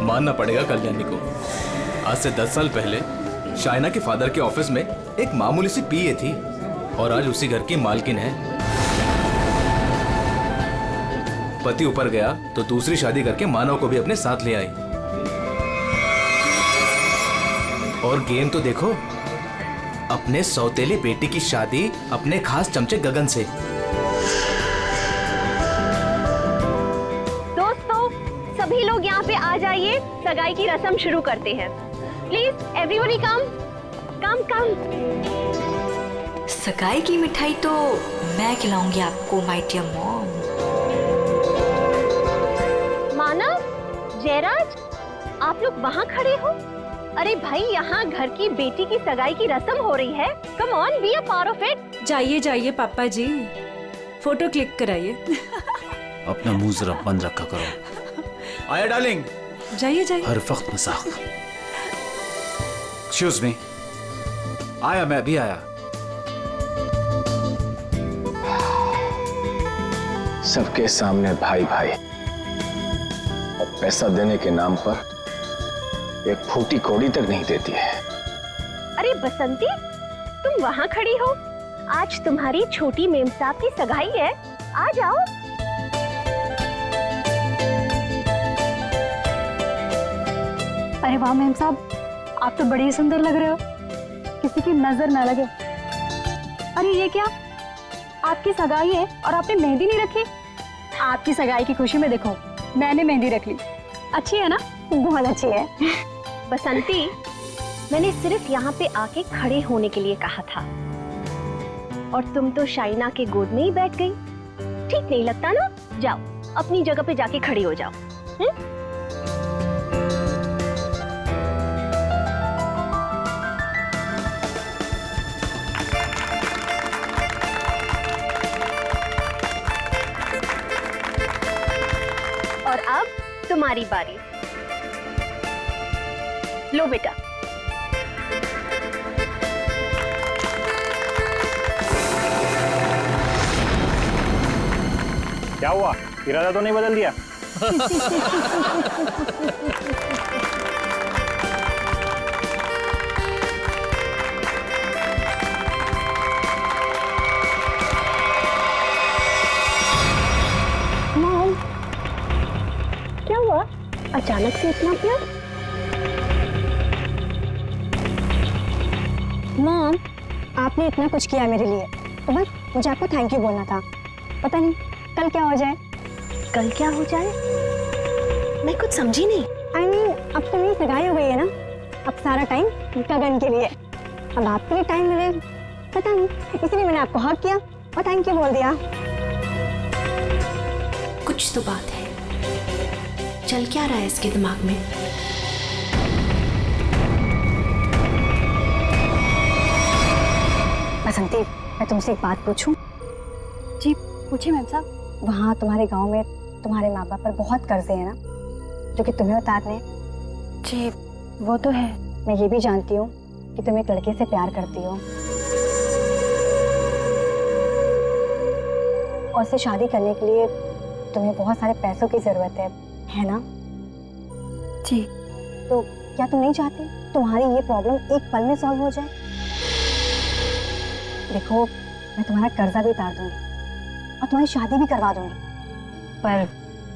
मानना पड़ेगा कल्याणी को। आज से 10 साल पहले शाइना के फादर के ऑफिस में एक मामूली सी पीए थी और आज उसी घर की मालकिन है। पति ऊपर गया तो दूसरी शादी करके मानव को भी अपने साथ ले आई। और गेम तो देखो, अपने सौतेली बेटी की शादी अपने खास चमचे गगन से। दोस्तों, सभी लोग यहाँ पे आ जाइए, सगाई की रस्म शुरू करते हैं। प्लीज एवरीबॉडी कम कम कम। सगाई की मिठाई तो मैं खिलाऊंगी आपको माय डियर मॉम। मानव, जयराज, आप लोग वहाँ खड़े हो? अरे भाई, यहाँ घर की बेटी की सगाई की रस्म हो रही है। Come on, be a part of it. जाइए जाइए पापा जी, फोटो क्लिक कराइए। अपना मुंह जरा बंद रखा करो। आया डार्लिंग। जाइए जाइए। हर वक्त मजाक। Excuse me. आया, मैं भी आया। सबके सामने भाई भाई, और पैसा देने के नाम पर एक फूटी कौड़ी तक नहीं देती है। अरे बसंती, तुम वहाँ खड़ी हो? आज तुम्हारी छोटी मेम साहब की सगाई है, आ जाओ। अरे वाह मेम साहब, आप तो बड़े ही सुंदर लग रहे हो, किसी की नजर ना लगे। अरे ये क्या, आपकी सगाई है और आपने मेहंदी नहीं रखी? आपकी सगाई की खुशी में देखो, मैंने मेहंदी रख ली। अच्छी है ना? बहुत अच्छी है। बसंती, मैंने सिर्फ यहाँ पे आके खड़े होने के लिए कहा था, और तुम तो शाइना के गोद में ही बैठ गई। ठीक नहीं लगता ना? जाओ अपनी जगह पे जाके खड़ी हो जाओ। और अब तुम्हारी बारी। लो बेटा। क्या हुआ, इरादा तो नहीं बदल दिया? मॉम, क्या हुआ? अचानक से इतना प्यार? मॉम, आपने इतना कुछ किया मेरे लिए, तो बस मुझे आपको थैंक यू बोलना था। पता नहीं कल क्या हो जाए। कल क्या हो जाए? मैं कुछ समझी नहीं। I mean, अब तो मेरी सगाई हो गई है ना, अब सारा टाइम गगन के लिए। अब आपके लिए टाइम मिले, पता नहीं, इसलिए मैंने आपको हक किया और थैंक यू बोल दिया। कुछ तो बात है, चल क्या रहा है इसके दिमाग में? बसंती, मैं तुमसे एक बात पूछूं? जी पूछिए मैम साहब। वहाँ तुम्हारे गांव में तुम्हारे माँ बाप पर बहुत कर्जे हैं ना, जो कि तुम्हें उतारने हैं? जी वो तो है। मैं ये भी जानती हूँ कि तुम एक लड़के से प्यार करती हो और उससे शादी करने के लिए तुम्हें बहुत सारे पैसों की जरूरत है ना? जी। तो क्या तुम नहीं चाहती तुम्हारी ये प्रॉब्लम एक पल में सॉल्व हो जाए? देखो, मैं तुम्हारा कर्जा भी उतार दूंगी और तुम्हारी शादी भी करवा दूंगी, पर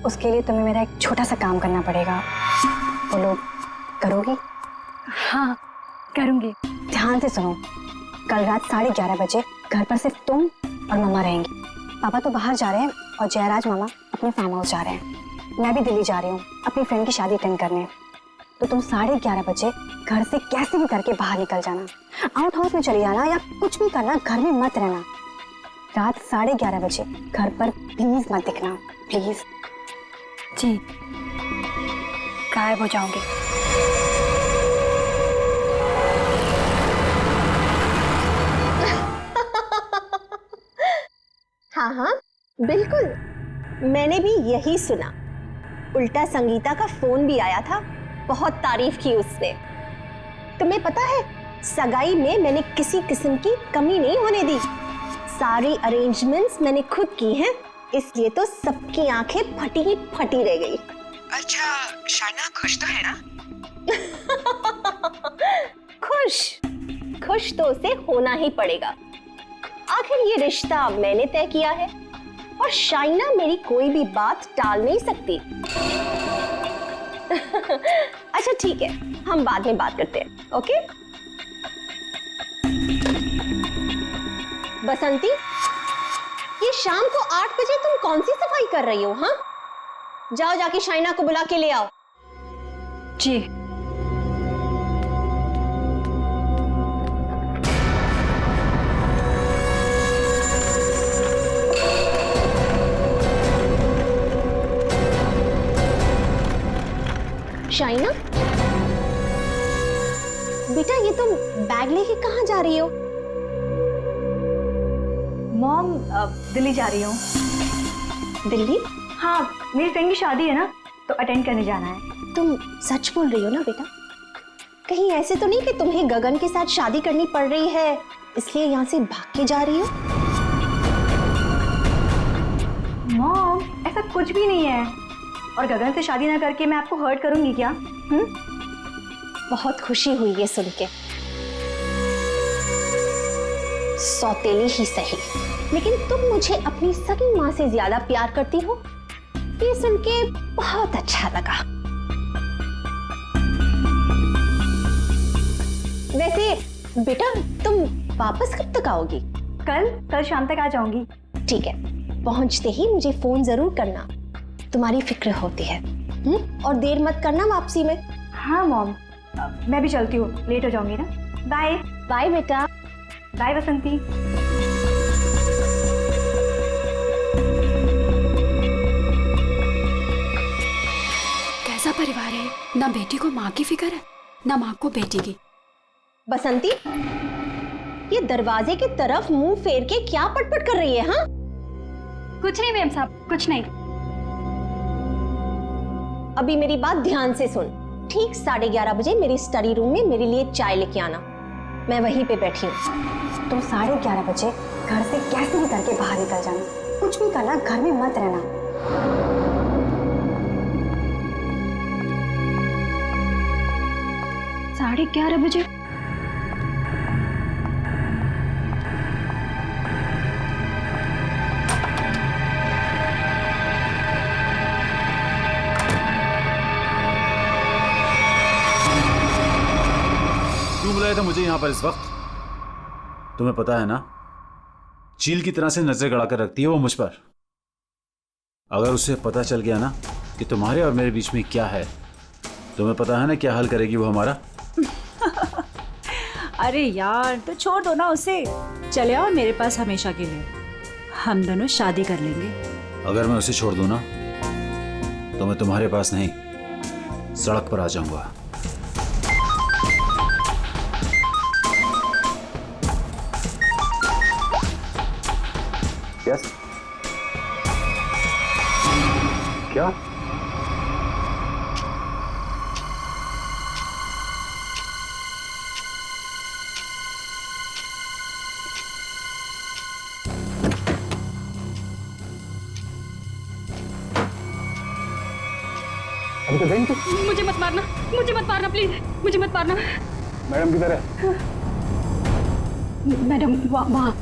उसके लिए तुम्हें मेरा एक छोटा सा काम करना पड़ेगा। बोलो, करोगी? हाँ करूंगी। ध्यान से सुनो, कल रात 11:30 बजे घर पर सिर्फ तुम और मम्मा रहेंगी। पापा तो बाहर जा रहे हैं और जयराज मामा अपने फार्म हाउस जा रहे हैं। मैं भी दिल्ली जा रही हूँ अपनी फ्रेंड की शादी अटेंड करने। तो तुम 11:30 बजे घर से कैसे भी करके बाहर निकल जाना, आउट हाउस में चली जाना या कुछ भी करना, घर में मत रहना। रात 11:30 बजे घर पर प्लीज मत दिखना, प्लीज। जी, गायब हो जाओगे। हाँ हाँ बिल्कुल, मैंने भी यही सुना। उल्टा संगीता का फोन भी आया था, बहुत तारीफ की उसने। तुम्हें पता है, सगाई में मैंने किसी किस्म की कमी नहीं होने दी। सारी अरेंजमेंट्स मैंने खुद की हैं, इसलिए तो सबकी आंखें फटी ही फटी रह गई। अच्छा, शाइना खुश तो है ना? खुश खुश तो उसे होना ही पड़ेगा। आखिर ये रिश्ता मैंने तय किया है और शाइना मेरी कोई भी बात टाल नहीं सकती। अच्छा ठीक है, हम बाद में बात करते हैं। ओके बसंती, ये शाम को 8 बजे तुम कौन सी सफाई कर रही हो? हाँ, जाओ जाके शाइना को बुला के ले आओ। जी। शाइना बेटा, ये तुम बैग लेके कहाँ जा रही हो? मॉम, दिल्ली जा रही हूँ। दिल्ली? हाँ, मेरी फ्रेंड की शादी है ना, तो अटेंड करने जाना है। तुम सच बोल रही हो ना बेटा? कहीं ऐसे तो नहीं कि तुम्हें गगन के साथ शादी करनी पड़ रही है इसलिए यहाँ से भाग के जा रही हो? मॉम, ऐसा कुछ भी नहीं है। और गगन से शादी ना करके मैं आपको हर्ट करूंगी क्या? बहुत खुशी हुई ये सुन के। सौतेली ही सही, लेकिन तुम मुझे अपनी सगी माँ से ज्यादा प्यार करती हो, ये सुन के बहुत अच्छा लगा। वैसे बेटा, तुम वापस कब तक आओगी? कल शाम तक आ जाऊंगी। ठीक है, पहुंचते ही मुझे फोन जरूर करना, तुम्हारी फिक्र होती है। और देर मत करना वापसी में। हाँ मॉम, मैं भी चलती हूँ, लेट हो जाऊंगी ना। बाय। बाय बेटा। बाय बसंती। कैसा परिवार है, ना बेटी को माँ की फिक्र है ना माँ को बेटी की। बसंती, ये दरवाजे की तरफ मुंह फेर के क्या पटपट कर रही है? हाँ, कुछ नहीं मैम साहब, कुछ नहीं। अभी मेरी बात ध्यान से सुन। ठीक 11:30 बजे मेरी स्टडी रूम में मेरे लिए चाय लेके आना, मैं वहीं पे बैठी हूँ। तुम 11:30 बजे घर से कैसे भी करके बाहर निकल जाना, कुछ भी करना, घर में मत रहना। 11:30 बजे? क्यों बुलाया था मुझे यहाँ पर इस वक्त? तुम्हें पता है ना, चील की तरह से नजर गड़ा कर रखती है वो मुझ पर। अगर उसे पता चल गया ना कि तुम्हारे और मेरे बीच में क्या है, तुम्हें पता है ना क्या हाल करेगी वो हमारा। अरे यार, तो छोड़ दो ना उसे, चले आओ मेरे पास हमेशा के लिए, हम दोनों शादी कर लेंगे। अगर मैं उसे छोड़ दूं ना तो मैं तुम्हारे पास नहीं, सड़क पर आ जाऊंगा। यस, क्या? अभी तो गई थी। मुझे मत मारना प्लीज, मुझे मत मारना। मैडम किधर है? मैडम वहाँ।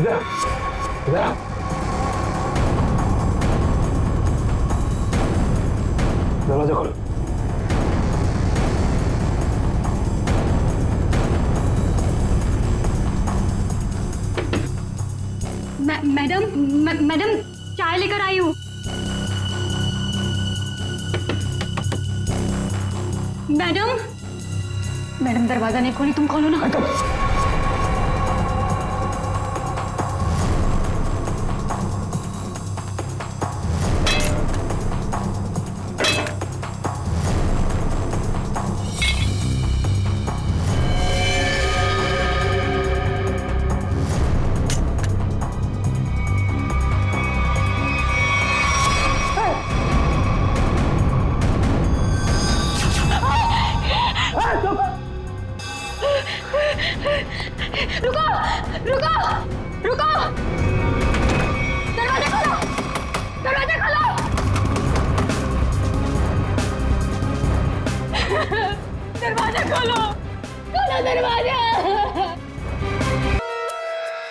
इधर इधर दरवाजा खोलो। मैडम चाय लेकर आई हूँ। मैडम दरवाजा नहीं खोली, तुम खोलो ना। रुको रुको रुको, दरवाजा खोलो, दरवाजा खोलो। दरवाजा खोलो, खोलो दरवाजा।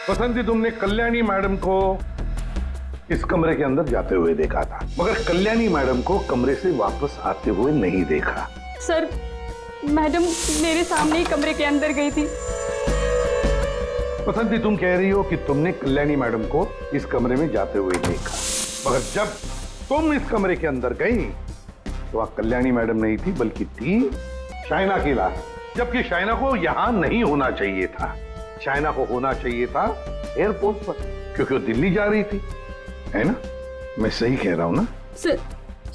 बसंती, तुमने कल्याणी मैडम को इस कमरे के अंदर जाते हुए देखा था, मगर कल्याणी मैडम को कमरे से वापस आते हुए नहीं देखा। सर, मैडम मेरे सामने ही कमरे के अंदर गई थी। बसंती, तुम कह रही हो कि तुमने कल्याणी मैडम को इस कमरे में जाते हुए देखा, मगर जब तुम इस कमरे के अंदर गई तो वहां कल्याणी मैडम नहीं थी, बल्कि थी शाइना की लाश। जबकि शाइना को यहां नहीं होना चाहिए था, शाइना को होना चाहिए था एयरपोर्ट पर, क्योंकि वो दिल्ली जा रही थी, है ना? मैं सही कह रहा हूं ना? सर,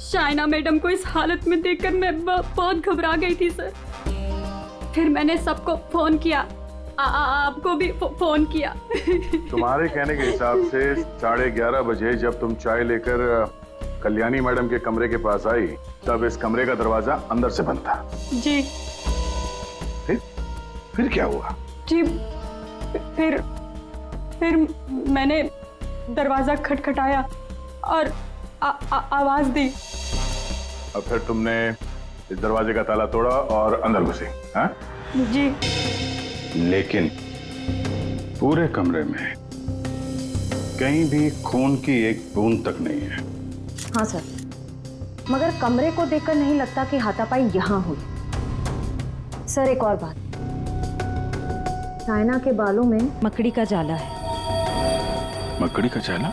शाइना मैडम को इस हालत में देखकर मैं बहुत घबरा गई थी सर। फिर मैंने सबको फोन किया, आपको भी फोन किया। तुम्हारे कहने के हिसाब से 11:30 बजे जब तुम चाय लेकर कल्याणी मैडम के कमरे के पास आई, तब इस कमरे का दरवाजा अंदर से बंद था। जी। फिर क्या हुआ? जी, फिर मैंने दरवाजा खटखटाया और आवाज दी। और फिर तुमने इस दरवाजे का ताला तोड़ा और अंदर घुसे, हाँ? जी। लेकिन पूरे कमरे में कहीं भी खून की एक बूंद तक नहीं है। हाँ सर, मगर कमरे को देखकर नहीं लगता कि हाथापाई यहाँ हुई। सर, एक और बात, शाइना के बालों में मकड़ी का जाला है। मकड़ी का जाला?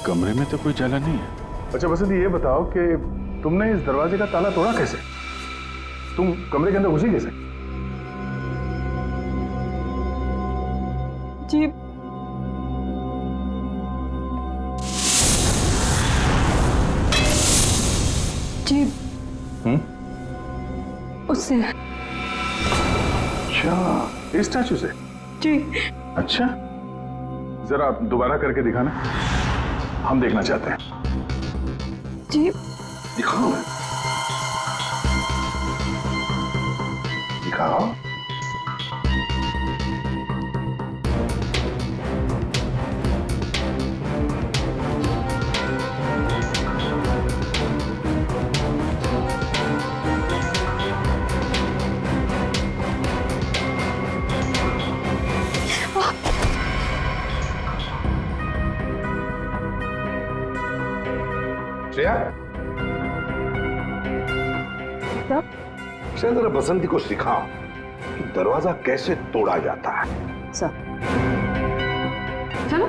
कमरे में तो कोई जाला नहीं है। अच्छा बसंती, ये बताओ कि तुमने इस दरवाजे का ताला तोड़ा कैसे? तुम कमरे के अंदर घुसी कैसे? जी, जी। उससे। अच्छा, इस स्टैचू से? जी। अच्छा, जरा दोबारा करके दिखाना, हम देखना चाहते हैं। जी। दिखाओ, दिखाओ। श्रेया, जरा बसंती को सिखाओ कि दरवाजा कैसे तोड़ा जाता है। सर। चलो।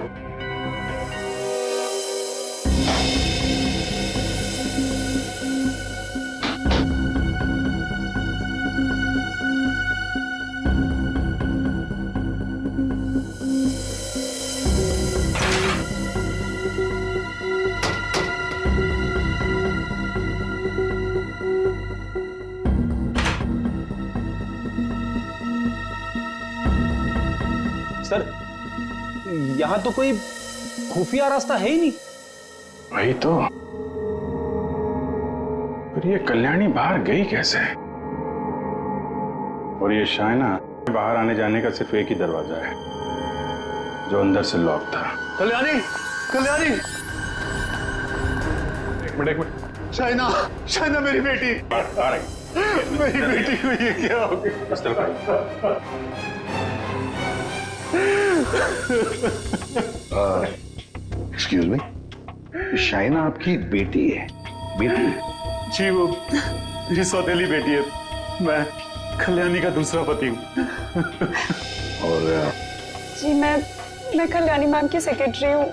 सर, यहाँ तो कोई खुफिया रास्ता है ही नहीं। वही तो, फिर ये कल्याणी बाहर गई कैसे? और ये शाइना, बाहर आने जाने का सिर्फ एक ही दरवाजा है जो अंदर से लॉक था। कल्याणी, कल्याणी, एक मिनट। शाइना, शाइना मेरी बेटी, आ रही। मेरी बेटी को ये क्या हो गया? एक्सक्यूज मी, शाइना आपकी बेटी है? बेटी? जी, वो मेरी सौतेली बेटी है। मैं कल्याणी का दूसरा पति हूँ। और जी, मैं कल्याणी मैम की सेक्रेटरी हूँ।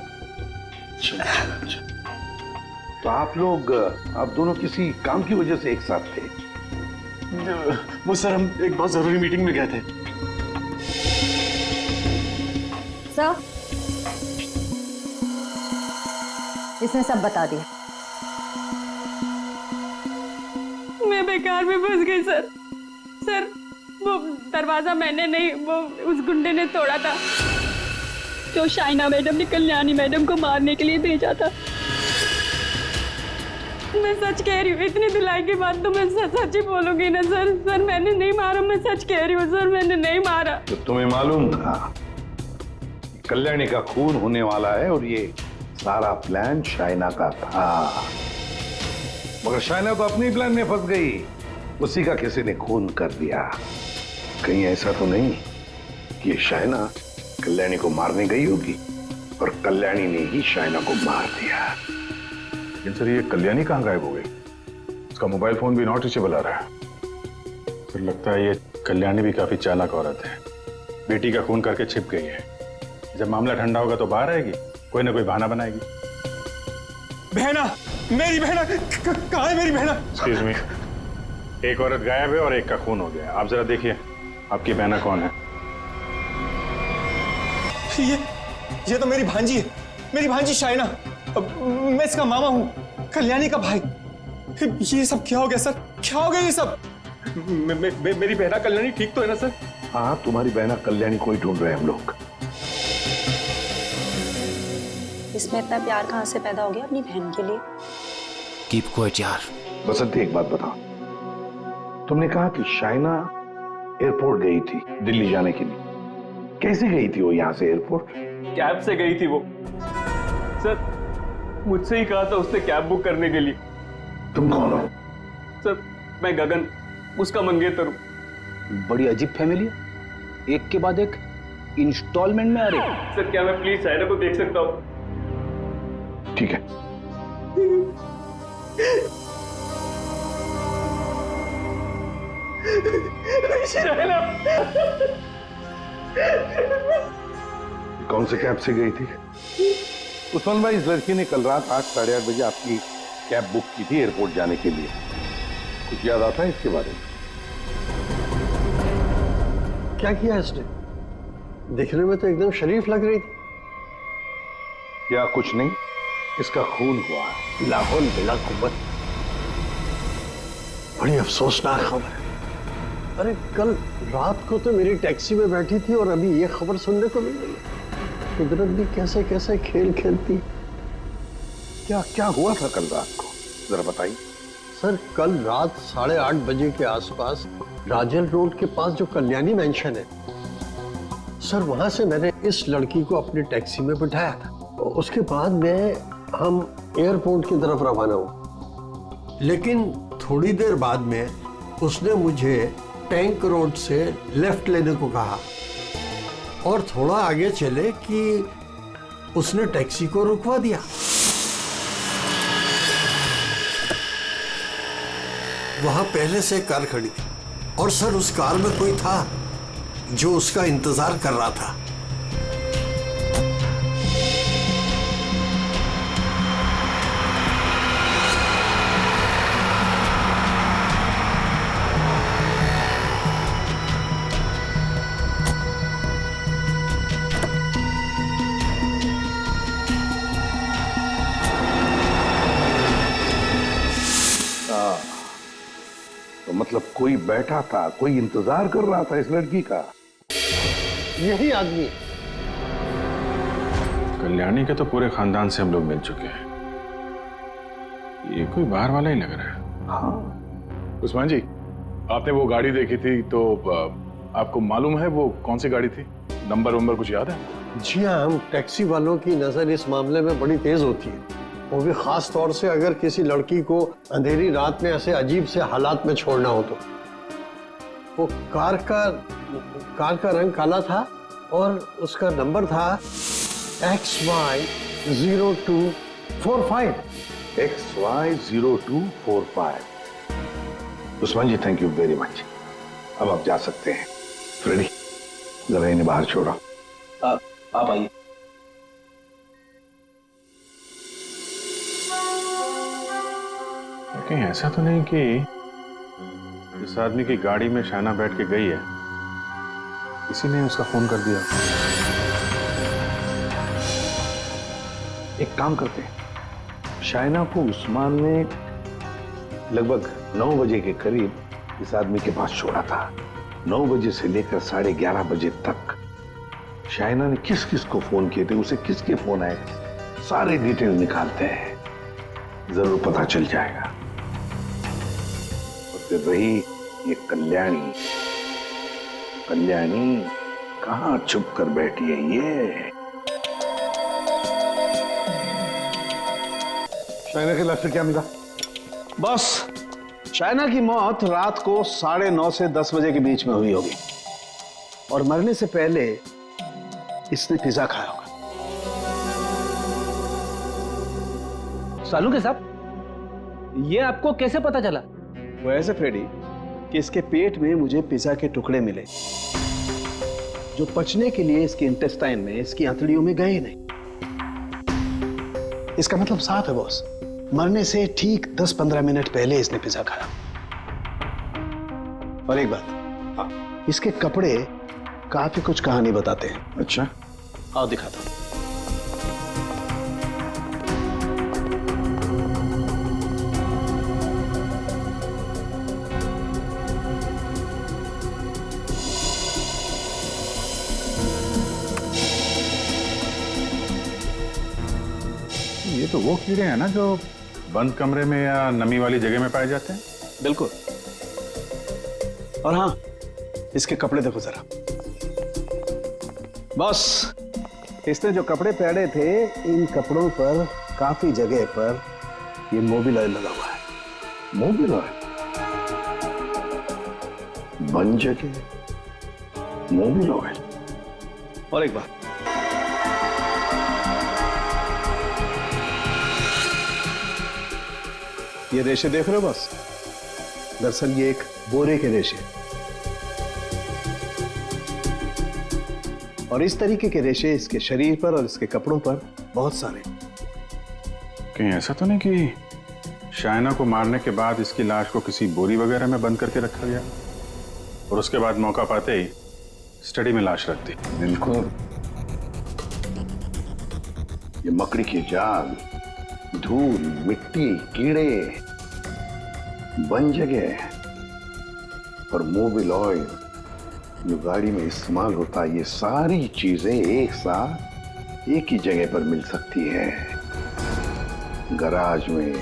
तो आप लोग, आप दोनों किसी काम की वजह से एक साथ थे? वो सर, हम एक बहुत जरूरी मीटिंग में गए थे। सर, इसने सब बता दिया। मैं बेकार में फंस गई सर। सर, वो दरवाजा मैंने नहीं, वो उस गुंडे ने तोड़ा था जो शाइना मैडम ने कल्याणी मैडम को मारने के लिए भेजा था। मैं सच कह रही हूँ, इतनी धुलाई के बाद तो मैं सच ही बोलूंगी ना सर। सर मैंने नहीं मारा, मैं सच कह रही हूँ सर, मैंने नहीं मारा। तो तुम्हें मालूम था कल्याणी का खून होने वाला है और ये सारा प्लान शाइना का था, मगर शाइना तो अपने प्लान में फंस गई, उसी का किसी ने खून कर दिया। कहीं ऐसा तो नहीं कि ये शाइना कल्याणी को मारने गई होगी और कल्याणी ने ही शाइना को मार दिया। लेकिन सर ये कल्याणी कहाँ गायब हो गई? उसका मोबाइल फोन भी नॉट रीचेबल आ रहा है। फिर लगता है ये कल्याणी भी काफी चालाक औरत है, बेटी का खून करके छिप गई है। जब मामला ठंडा होगा तो बाहर आएगी, कोई ना कोई बहाना बनाएगी। बहना, मेरी बहना कहाँ है? मेरी बहना। एक्सक्यूज मी, एक औरत गायब है और एक का खून हो गया। आप जरा देखिए आपकी बहना कौन है। ये तो मेरी भांजी है, मेरी भांजी शाइना। मैं इसका मामा हूँ, कल्याणी का भाई। ये सब क्या हो गया सर? क्या हो गया ये सब? मेरी बहना कल्याणी ठीक तो है ना सर? हाँ, तुम्हारी बहना कल्याणी को ही ढूंढ रहे हैं हम लोग। इसमें इतना प्यार कहाँ से पैदा हो गया अपनी बहन के लिए? कीप क्वाइट यार। बसंती, एक बात बताओ, तुमने कहा कि शाइना एयरपोर्ट गई थी दिल्ली जाने के लिए। कैसे गई थी वो यहाँ से एयरपोर्ट? कैब से गई थी वो सर। मुझसे ही कहा था उसने कैब बुक करने के लिए। तुम कौन हो? सर मैं गगन, उसका मंगेतर हूँ। बड़ी अजीब फैमिली है, एक के बाद एक इंस्टॉलमेंट में आ रहे। सर क्या मैं प्लीज शाइना को देख सकता हूँ? ठीक है। शाइना कौन से कैब से गई थी? उस्मान भाई, इस लड़की ने कल रात 8, साढ़े 8 बजे आपकी कैब बुक की थी एयरपोर्ट जाने के लिए। कुछ याद आता है इसके बारे में? क्या किया इसने? देखने में तो एकदम शरीफ लग रही थी। क्या कुछ नहीं, इसका खून हुआ है। लाहौल बिला कुव्वत। बड़ी अफसोसनाक खबर है। अरे कल रात को तो मेरी टैक्सी में बैठी थी और अभी ये खबर सुनने को मिल रही है। कुदरत भी कैसे कैसे खेल खेलती। क्या क्या हुआ था कल रात को, जरा बताइए। सर कल रात 8:30 बजे के आसपास राजल रोड के पास जो कल्याणी मैंशन है सर, वहां से मैंने इस लड़की को अपनी टैक्सी में बिठाया था। उसके बाद हम एयरपोर्ट की तरफ रवाना हुए, लेकिन थोड़ी देर बाद में उसने मुझे टैंक रोड से लेफ्ट लेने को कहा और थोड़ा आगे चले कि उसने टैक्सी को रुकवा दिया। वहां पहले से कार खड़ी थी और सर उस कार में कोई था जो उसका इंतजार कर रहा था। तो मतलब कोई बैठा था, कोई इंतजार कर रहा था इस लड़की का। यही आदमी। कल्याणी के तो पूरे खानदान से हम लोग मिल चुके हैं, ये कोई बाहर वाला ही लग रहा है। हाँ उस्मान जी, आपने वो गाड़ी देखी थी तो आपको मालूम है वो कौन सी गाड़ी थी? नंबर कुछ याद है? जी हाँ, हम टैक्सी वालों की नजर इस मामले में बड़ी तेज होती है, वो भी खास तौर से अगर किसी लड़की को अंधेरी रात में ऐसे अजीब से हालात में छोड़ना हो तो। वो कार का रंग काला था और उसका नंबर था XY0245। XY0245। Usman ji, thank you very much. अब आप जा सकते हैं। फ्रेडी, जरा इन्हें बाहर छोड़ो। आप आइए। कहीं ऐसा तो नहीं कि इस आदमी की गाड़ी में शाइना बैठ के गई है, इसी ने उसका फोन कर दिया? एक काम करते हैं, शाइना को उस्मान ने लगभग 9 बजे के करीब इस आदमी के पास छोड़ा था। 9 बजे से लेकर 11:30 बजे तक शाइना ने किस किस को फोन किए थे, उसे किसके फोन आए, सारे डिटेल निकालते हैं। जरूर पता चल जाएगा। और फिर रही ये कल्याणी, कल्याणी कहाँ छुप कर बैठी है ये? शाइना के लाश से क्या मिला? बस शाइना की मौत रात को 9:30 से 10 बजे के बीच में हुई होगी और मरने से पहले इसने पिज्जा खाया होगा। सालू के साहब, ये आपको कैसे पता चला? वो ऐसे फ्रेडी कि इसके पेट में मुझे पिज्जा के टुकड़े मिले जो पचने के लिए इसके इंटेस्टाइन में, इसकी आंतड़ियों में गए नहीं। इसका मतलब साफ है बॉस, मरने से ठीक 10-15 मिनट पहले इसने पिज्जा खाया। और एक बात, इसके कपड़े काफी कुछ कहानी बताते हैं। अच्छा, आओ दिखाता हूं। ये तो वो कीड़े हैं ना जो बंद कमरे में या नमी वाली जगह में पाए जाते हैं? बिल्कुल। और हाँ, इसके कपड़े देखो जरा। बस इसने जो कपड़े पहने थे, इन कपड़ों पर काफी जगह पर ये मोबिल ऑयल लगा हुआ है। Mobil oil? बन जगह मोबिल ऑयल? और एक बात, ये रेशे देख रहे हो बस? दरअसल ये एक बोरे के रेशे, और इस तरीके के रेशे इसके शरीर पर और इसके कपड़ों पर बहुत सारे। कहीं ऐसा तो नहीं कि शाइना को मारने के बाद इसकी लाश को किसी बोरी वगैरह में बंद करके रखा गया और उसके बाद मौका पाते ही स्टडी में लाश रख दी? बिल्कुल। ये मकड़ी के जाल, धूल, मिट्टी, कीड़े, बन जगह और मोबिल ऑयल जो गाड़ी में इस्तेमाल होता है, ये सारी चीजें एक साथ एक ही जगह पर मिल सकती है। गराज में,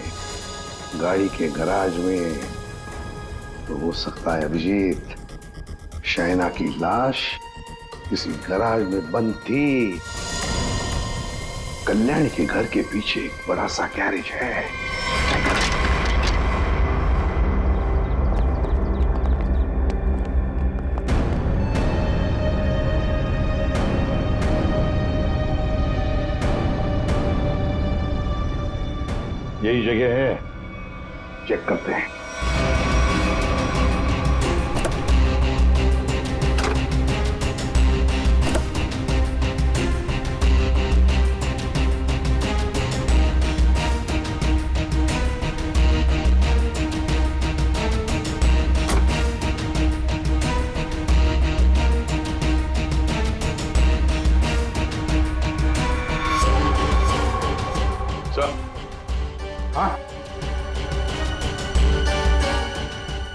गाड़ी के गराज में। तो हो सकता है अभिजीत, शाइना की लाश किसी गराज में बंद थी। कल्याणी के घर के पीछे एक बड़ा सा गैरेज है। यही जगह है, चेक करते हैं।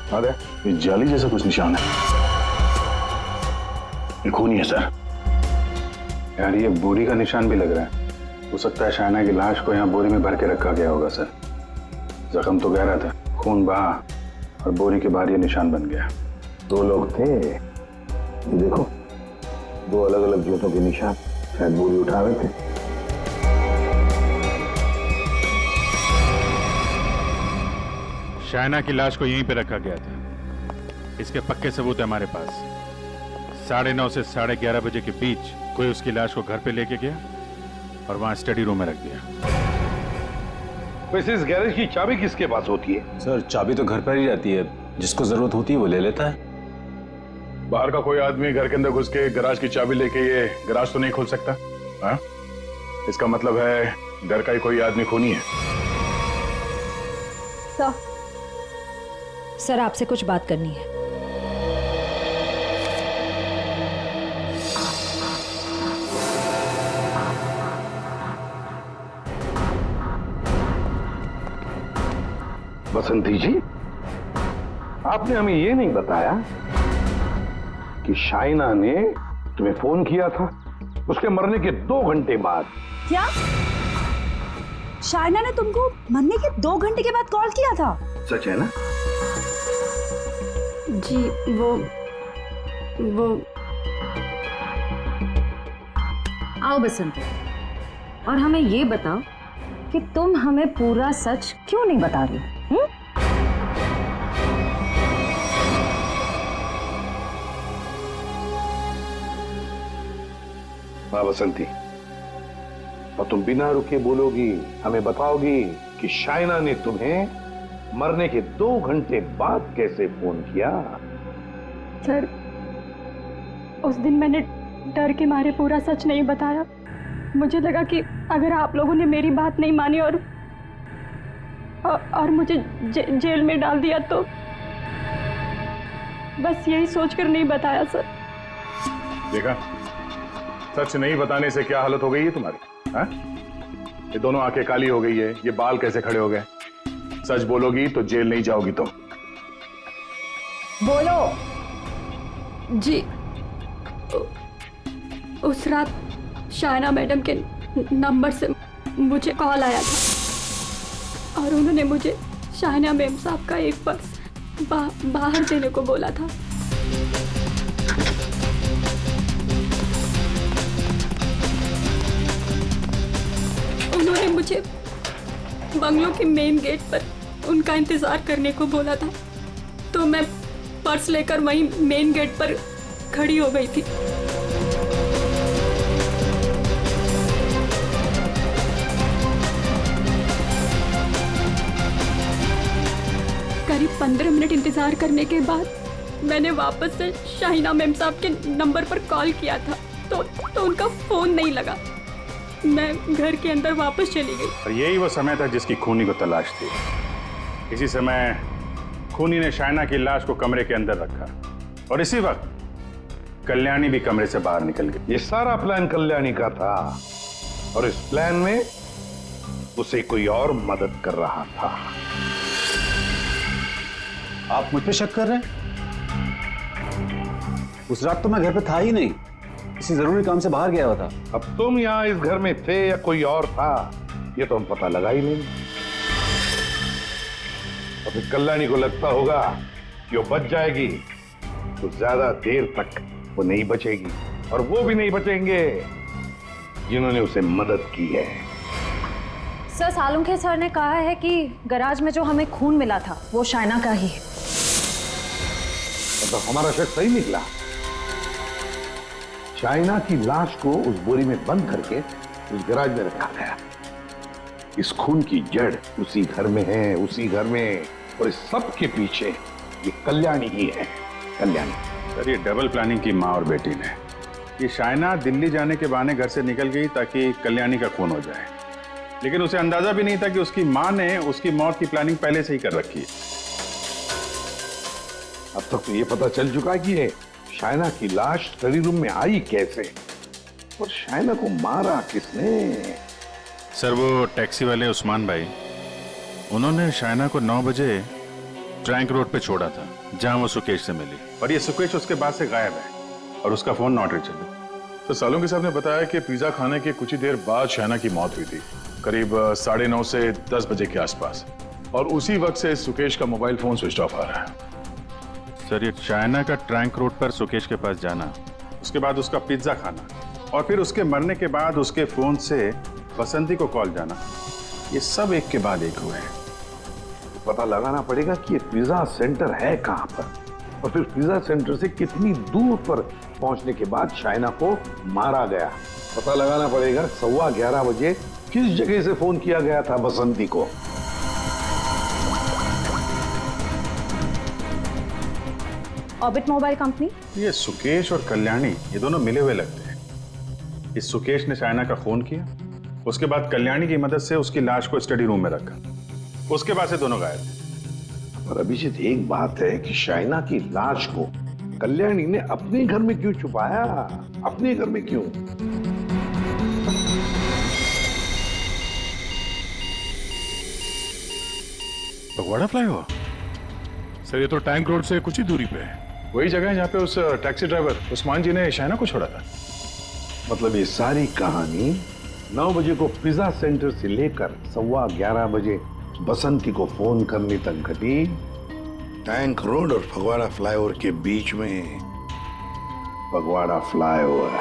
अरे ये जाली जैसा कुछ निशान है। ये खून ही है सर। यार ये बोरी का निशान भी लग रहा है। हो सकता है शाइना की लाश को यहाँ बोरी में भर के रखा गया होगा सर। जख्म तो गहरा था, खून बहा और बोरी के बाहर ये निशान बन गया। 2 लोग थे, ये देखो 2 अलग अलग जूतों के निशान, शायद बोरी उठा रहे थे। शाइना की लाश को यहीं पे रखा गया था। इसके पक्के सबूत है हमारे पास। 9:30 से 11:30 बजे के बीच कोई उसकी लाश को घर पे लेके गया और वहां स्टडी रूम में रख दिया। वैसे इस गैरेज की चाबी किसके पास होती है? सर चाबी तो घर पर ही रहती है, जिसको जरूरत होती है वो ले लेता है। बाहर का कोई आदमी घर के अंदर घुस के गराज की चाबी लेके ये गराज तो नहीं खोल सकता? हाँ? इसका मतलब है घर का ही कोई आदमी खूनी है। सर आपसे कुछ बात करनी है। बसंती जी, आपने हमें ये नहीं बताया कि शाइना ने तुम्हें फोन किया था उसके मरने के 2 घंटे बाद। क्या शाइना ने तुमको मरने के 2 घंटे के बाद कॉल किया था। सच है ना? जी वो आओ बसंती, और हमें ये बताओ कि तुम हमें पूरा सच क्यों नहीं बता रही? हाँ बसंती, और तुम बिना रुके बोलोगी, हमें बताओगी कि शाइना ने तुम्हें मरने के 2 घंटे बाद कैसे फोन किया? सर, उस दिन मैंने डर के मारे पूरा सच नहीं बताया। मुझे लगा कि अगर आप लोगों ने मेरी बात नहीं मानी और मुझे जेल में डाल दिया तो बस यही सोचकर नहीं बताया सर। देखा, सच नहीं बताने से क्या हालत हो गई है तुम्हारी? हाँ? ये दोनों आंखें काली हो गई है, ये बाल कैसे खड़े हो गए? सच बोलोगी तो जेल नहीं जाओगी तुम। बोलो। जी, उस रात शाइना मैडम के नंबर से मुझे कॉल आया था और उन्होंने मुझे शाइना मैम साहब का एक पर्स बाहर देने को बोला था। उन्होंने मुझे बंगलों के मेन गेट पर उनका इंतजार करने को बोला था, तो मैं पर्स लेकर वहीं मेन गेट पर खड़ी हो गई थी। करीब 15 मिनट इंतजार करने के बाद मैंने वापस से शाइना मैम साहब के नंबर पर कॉल किया था, तो उनका फोन नहीं लगा। मैं घर के अंदर वापस चली गई। और यही वो समय था जिसकी खूनी को तलाश थी। इसी समय खूनी ने शाइना की लाश को कमरे के अंदर रखा और इसी वक्त कल्याणी भी कमरे से बाहर निकल गई। ये सारा प्लान कल्याणी का था और इस प्लान में उसे कोई और मदद कर रहा था। आप मुझ पे शक कर रहे हैं? उस रात तो मैं घर पे था ही नहीं, किसी जरूरी काम से बाहर गया हुआ था। अब तुम यहाँ इस घर में थे या कोई और था, ये तो हम पता लगा ही नहीं। और फिर कल्याणी को लगता होगा कि वो बच जाएगी, तो ज्यादा देर तक वो नहीं बचेगी, और वो भी नहीं बचेंगे जिन्होंने उसे मदद की है। सर, सालुंखे सर ने कहा है कि गैराज में जो हमें खून मिला था वो शाइना का ही है। तो हमारा शक सही निकला। शाइना की लाश को उस बोरी में बंद करके उस गैराज में रखा गया। इस खून की जड़ उसी घर में है, उसी घर में, और इस सब के पीछे ये कल्याणी ही है। कल्याणी। सर, ये डबल प्लानिंग की माँ और बेटी ने। ये शाइना दिल्ली जाने के बहाने घर से निकल गई ताकि कल्याणी का खून हो जाए, लेकिन उसे अंदाजा भी नहीं था कि उसकी माँ ने उसकी मौत की प्लानिंग पहले से ही कर रखी है। अब तक तो ये पता चल चुका है कि ये शाइना की लाश स्टडी रूम में आई कैसे, और शाइना को मारा किसने? सर, वो टैक्सी वाले उस्मान भाई, उन्होंने शाइना को 9 बजे ट्रैंक रोड पे छोड़ा था जहां वो सुकेश से मिली, और ये सुकेश उसके बाद से गायब है और उसका फोन नॉट रीचेबल। तो सालुंखे साहब ने बताया कि पिज्जा खाने के कुछ ही देर बाद शाइना की मौत हुई थी, करीब 9:30 से 10 बजे के आसपास, और उसी वक्त से सुकेश का मोबाइल फोन स्विच ऑफ आ रहा है। सर, ये शाइना का ट्रैंक रोड पर सुकेश के पास जाना, उसके बाद उसका पिज्जा खाना, और फिर उसके मरने के बाद उसके फोन से बसंती को कॉल जाना, ये सब एक के बाद एक हुए हैं। पता लगाना पड़ेगा कि ये पिज्जा सेंटर है कहां पर, और फिर पिज्जा सेंटर से कितनी दूर पर पहुंचने के बाद शाइना को मारा गया। पता लगाना पड़ेगा 11:15 बजे किस जगह से फोन किया गया था बसंती को। Orbit mobile company. ये सुकेश और कल्याणी ये दोनों मिले हुए लगते हैं। इस सुकेश ने शाइना का खून किया, उसके बाद कल्याणी की मदद से उसकी लाश को स्टडी रूम में रखा, उसके बाद से दोनों गायब थे। पर अभिजीत, एक बात है कि शाइना की लाश को कल्याणी ने अपने घर में क्यों छुपाया? अपने घर में क्यों? भगवाड़ा फ्लाईओवर? सर, ये तो टैंक रोड से कुछ ही दूरी पे है। वही जगह है जहाँ पे उस टैक्सी ड्राइवर उस्मान जी ने शाइना को छोड़ा था। मतलब ये सारी कहानी 9 बजे को पिज्जा सेंटर से लेकर 11:15 बजे बसंती को फोन करने तक घटी टैंक रोड और फगवाड़ा फ्लाईओवर के बीच में फगवाड़ा फ्लाईओवर।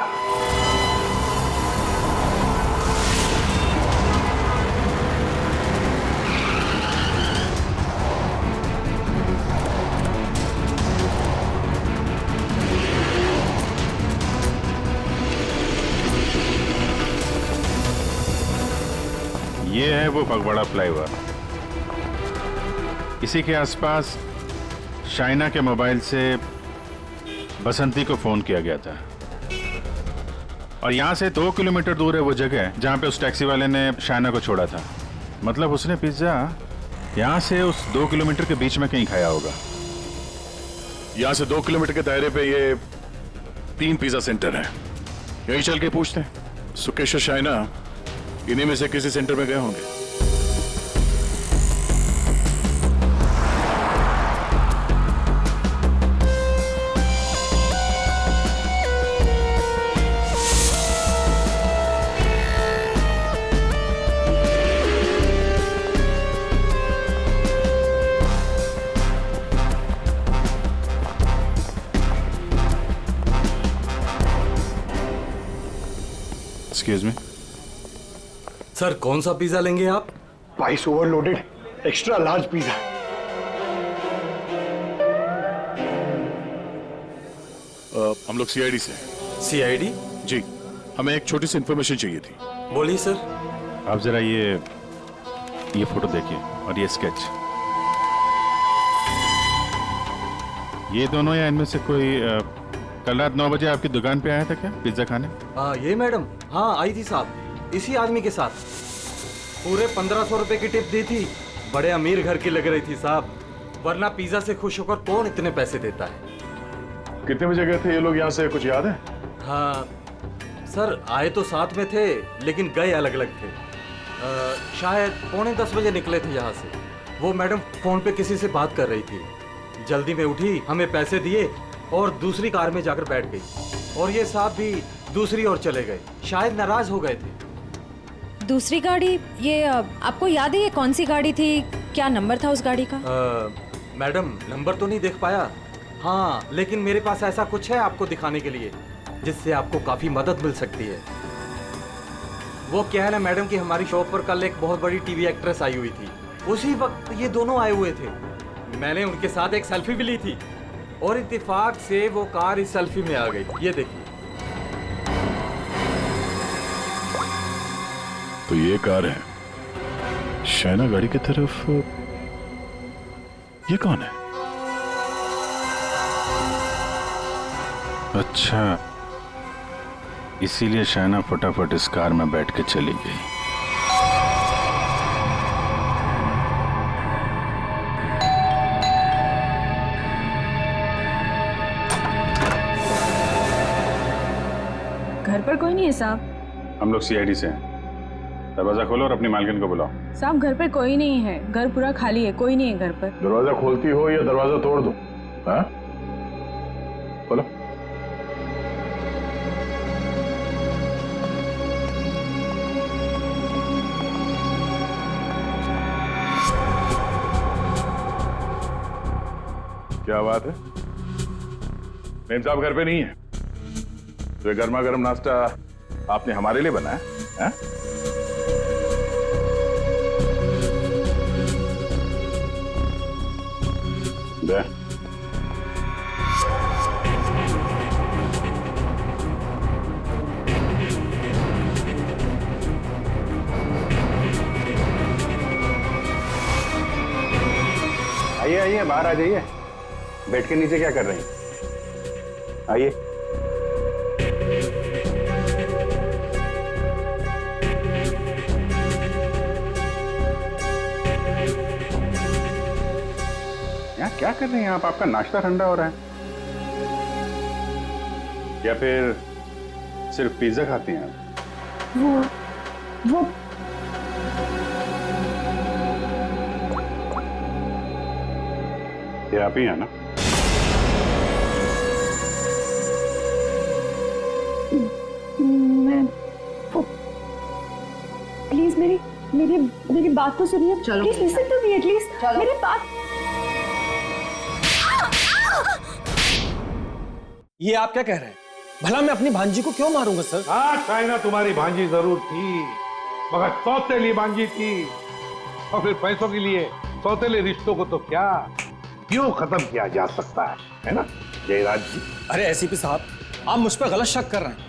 ये है वो फगवाड़ा फ्लाईओवर। इसी के आसपास शाइना के मोबाइल से बसंती को फोन किया गया था और यहां से 2 किलोमीटर दूर है वो जगह जहां पे उस टैक्सी वाले ने शाइना को छोड़ा था। मतलब उसने पिज्जा यहां से उस 2 किलोमीटर के बीच में कहीं खाया होगा। यहाँ से 2 किलोमीटर के दायरे पे ये 3 पिज्जा सेंटर है। यही चल के पूछते हैं। सुकेश और शाइना इन्हीं में से किसी सेंटर में गए होंगे। एक्सक्यूज मी सर, कौन सा पिज्जा लेंगे आप? Price overloaded extra large pizza. हम लोग सीआईडी से। सीआईडी? जी, हमें एक छोटी सी इंफॉर्मेशन चाहिए थी। बोलिए सर। आप जरा ये फोटो देखिए और ये स्केच। ये दोनों या इनमें से कोई कल रात 9 बजे आपकी दुकान पे आया था क्या पिज्जा खाने? ये मैडम, हाँ आई थी साहब, इसी आदमी के साथ। पूरे 1500 रुपए की टिप दी थी। बड़े अमीर घर की लग रही थी साहब, वरना पिज्जा से खुश होकर कौन इतने पैसे देता है। कितने बजे गए थे ये लोग यहाँ से, कुछ याद है? हाँ सर, आए तो साथ में थे लेकिन गए अलग अलग थे। शायद 9:45 बजे निकले थे यहाँ से। वो मैडम फोन पे किसी से बात कर रही थी। जल्दी में उठी, हमें पैसे दिए और दूसरी कार में जाकर बैठ गई। और ये साहब भी दूसरी ओर चले गए, शायद नाराज हो गए थे। दूसरी गाड़ी, ये आपको याद है ये कौन सी गाड़ी थी? क्या नंबर था उस गाड़ी का? मैडम नंबर तो नहीं देख पाया। हाँ, लेकिन मेरे पास ऐसा कुछ है आपको दिखाने के लिए जिससे आपको काफी मदद मिल सकती है। वो क्या है ना मैडम कि हमारी शॉप पर कल एक बहुत बड़ी टीवी एक्ट्रेस आई हुई थी। उसी वक्त ये दोनों आए हुए थे। मैंने उनके साथ एक सेल्फी भी ली थी और इत्तेफाक से वो कार इस सेल्फी में आ गई। ये देखिए। तो ये कार है शाइना गाड़ी की तरफ। ये कौन है? अच्छा, इसीलिए शाइना फटाफट इस कार में बैठ के चली गई। घर पर कोई नहीं है साहब। हम लोग सीआईडी से हैं। दरवाजा खोलो और अपनी मालकिन को बुलाओ। साहब घर पर कोई नहीं है, घर पूरा खाली है, कोई नहीं है घर पर। दरवाजा खोलती हो या दरवाजा तोड़ दो? हाँ, खोलो। क्या बात है, मेम साहब घर पे नहीं है? तो गर्मा गर्म नाश्ता आपने हमारे लिए बनाया है? दे। आइए आइए, बाहर आ जाइए। बैठ के नीचे क्या कर रही हैं? आइए। यहाँ क्या कर रहे हैं आप? आपका नाश्ता ठंडा हो रहा है या फिर सिर्फ पिज्जा खाती हैं आप? वो ये आप ही हैं ना? प्लीज मेरी बात तो सुनिए। चलो। Please listen to me at least. मेरी बात। ये आप क्या कह रहे हैं? भला मैं अपनी भांजी को क्यों मारूंगा सर? हाँ शाइना तुम्हारी भांजी जरूर थी, मगर सौतेली भांजी थी, और फिर पैसों के लिए सौतेले रिश्तों को तो क्या क्यों खत्म किया जा सकता है ना जयराज जी? अरे एसीपी साहब, आप मुझ पर गलत शक कर रहे हैं।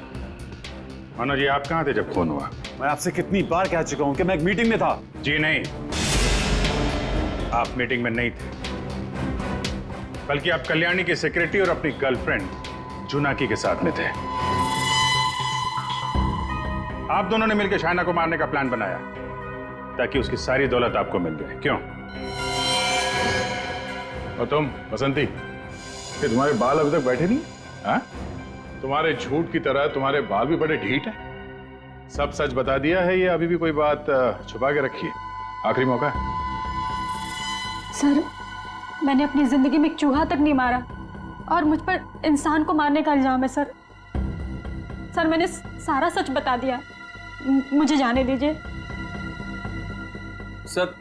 मनोज जी, आप कहाँ थे जब फोन हुआ? मैं आपसे कितनी बार कह चुका हूं कि मैं एक मीटिंग में था। जी नहीं, आप मीटिंग में नहीं थे, बल्कि आप कल्याणी के सेक्रेटरी और अपनी गर्लफ्रेंड जुनाकी के साथ में थे। आप दोनों ने मिलकर शाइना को मारने का प्लान बनाया ताकि उसकी सारी दौलत आपको मिल जाए। क्यों? और तुम बसंती, कि तुम्हारे बाल अभी तक बैठे नहीं? हाँ? तुम्हारे झूठ की तरह तुम्हारे बाल भी बड़े ढीठ हैं। सब सच बता दिया है या अभी भी कोई बात छुपा के रखी है? आखिरी मौका है। सर, मैंने अपनी जिंदगी में एक चूहा तक नहीं मारा और मुझ पर इंसान को मारने का इल्जाम है सर। सर, मैंने सारा सच बता दिया, मुझे जाने दीजिए। सर,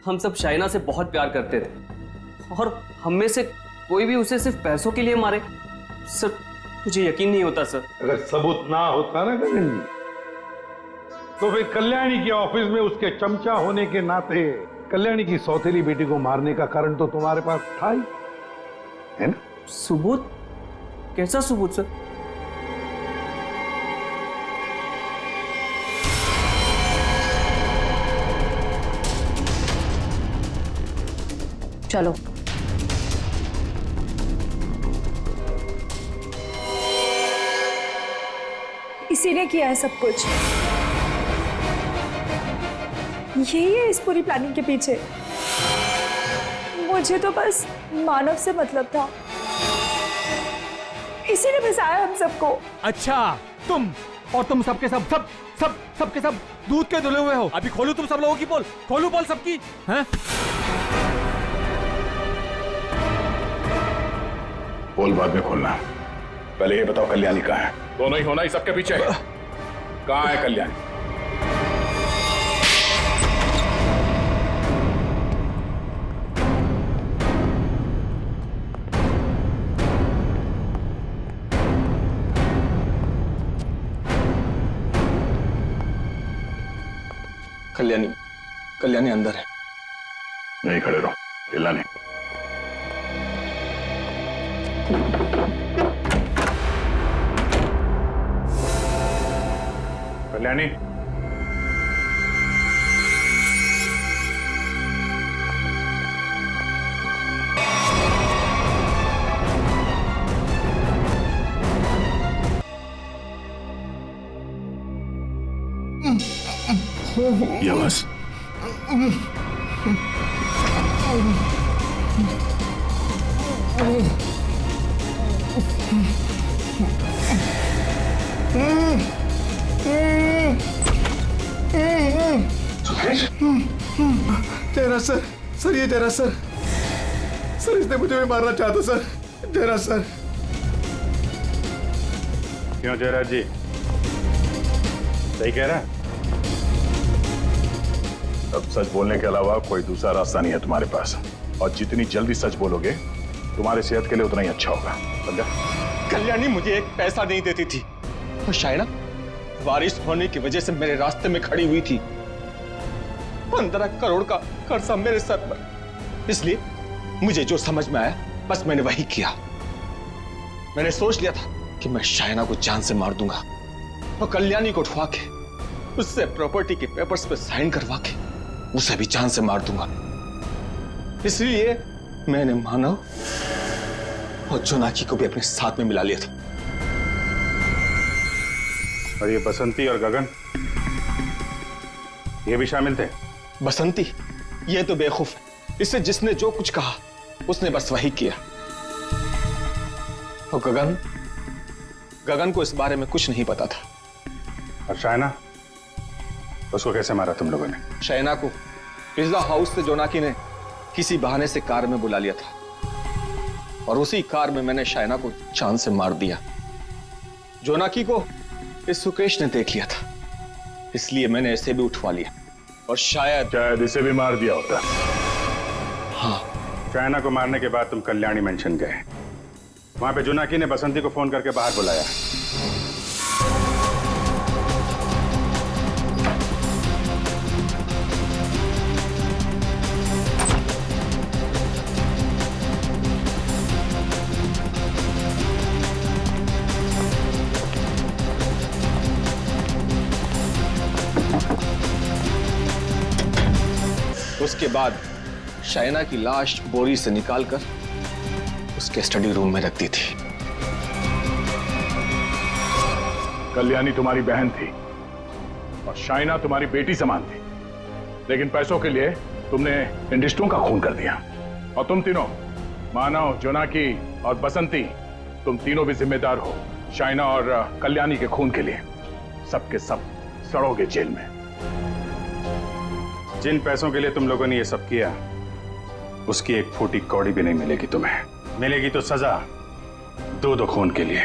हम सब शाइना से बहुत प्यार करते थे और हम में से कोई भी उसे सिर्फ पैसों के लिए मारे, सर मुझे यकीन नहीं होता सर। अगर सबूत ना होता ना गगन जी, तो फिर कल्याणी के ऑफिस में उसके चमचा होने के नाते कल्याणी की सौतेली बेटी को मारने का कारण तो तुम्हारे पास था ही, है ना? सबूत? कैसा सबूत सर? चलो। इसी ने किया है सब कुछ। यही है इस पूरी प्लानिंग के पीछे। मुझे तो बस मानव से मतलब था, इसी ने फंसाया हम सबको। अच्छा, तुम सबके सबके सब दूध के धुले हुए हो। अभी खोलू तुम सब लोगों की पोल, खोलू पोल सबकी, हैं? पोल बाद में खोलना, पहले ये बताओ कल्याणी कहाँ है? दोनों ही होना ही सबके पीछे है। कहाँ है कल्याणी? कल्याणी अंदर है। नहीं खड़े रहो, हिलना नहीं। कल्याणी, ये आवाज तेरा सर ये तेरा सर इसने मुझे भी मारना चाहता सर। तेरा सर। क्यों जयराज जी, सही कह रहा है? अब सच बोलने के अलावा कोई दूसरा रास्ता नहीं है तुम्हारे पास, और जितनी जल्दी सच बोलोगे तुम्हारे सेहत के लिए उतना ही अच्छा होगा, समझा? कल्याणी मुझे एक पैसा नहीं देती थी, और शाइना बारिश होने की वजह से मेरे रास्ते में खड़ी हुई थी। 15 करोड़ का कर्जा मेरे सर पर। इसलिए मुझे जो समझ में आया बस मैंने वही किया। मैंने सोच लिया था कि मैं शाइना को जान से मार दूंगा और कल्याणी को उठवा के उससे प्रॉपर्टी के पेपर्स पे साइन करवा के उसे भी जान से मार दूंगा। इसलिए मैंने मानव और जोनाकी को भी अपने साथ में मिला लिया था। और ये बसंती और गगन, ये भी शामिल थे? बसंती ये तो बेवकूफ है, इससे जिसने जो कुछ कहा उसने बस वही किया। और गगन को इस बारे में कुछ नहीं पता था। और शाइना, उसको कैसे मारा तुम लोगों ने? शाइना को पिज्जा हाउस से जोनाकी ने किसी बहाने से कार में बुला लिया था, और उसी कार में मैंने शाइना को चांद से मार दिया। जोनाकी को इस सुकेश ने देख लिया था, इसलिए मैंने इसे भी उठवा लिया और शायद इसे भी मार दिया होता। हाँ। शायना को मारने के बाद तुम कल्याणी मेंशन गए। वहां पे जुनाकी ने बसंती को फोन करके बाहर बुलाया। उसके बाद शायना की लाश बोरी से निकालकर उसके स्टडी रूम में रख दी थी। कल्याणी तुम्हारी बहन थी और शायना तुम्हारी बेटी समान थी, लेकिन पैसों के लिए तुमने इन रिश्तों का खून कर दिया। और तुम तीनों, मानव, जोनाकी और बसंती, तुम तीनों भी जिम्मेदार हो शायना और कल्याणी के खून के लिए। सबके सब सड़ोगे जेल में। जिन पैसों के लिए तुम लोगों ने ये सब किया, उसकी एक फूटी कौड़ी भी नहीं मिलेगी तुम्हें। मिलेगी तो सजा दो खून के लिए।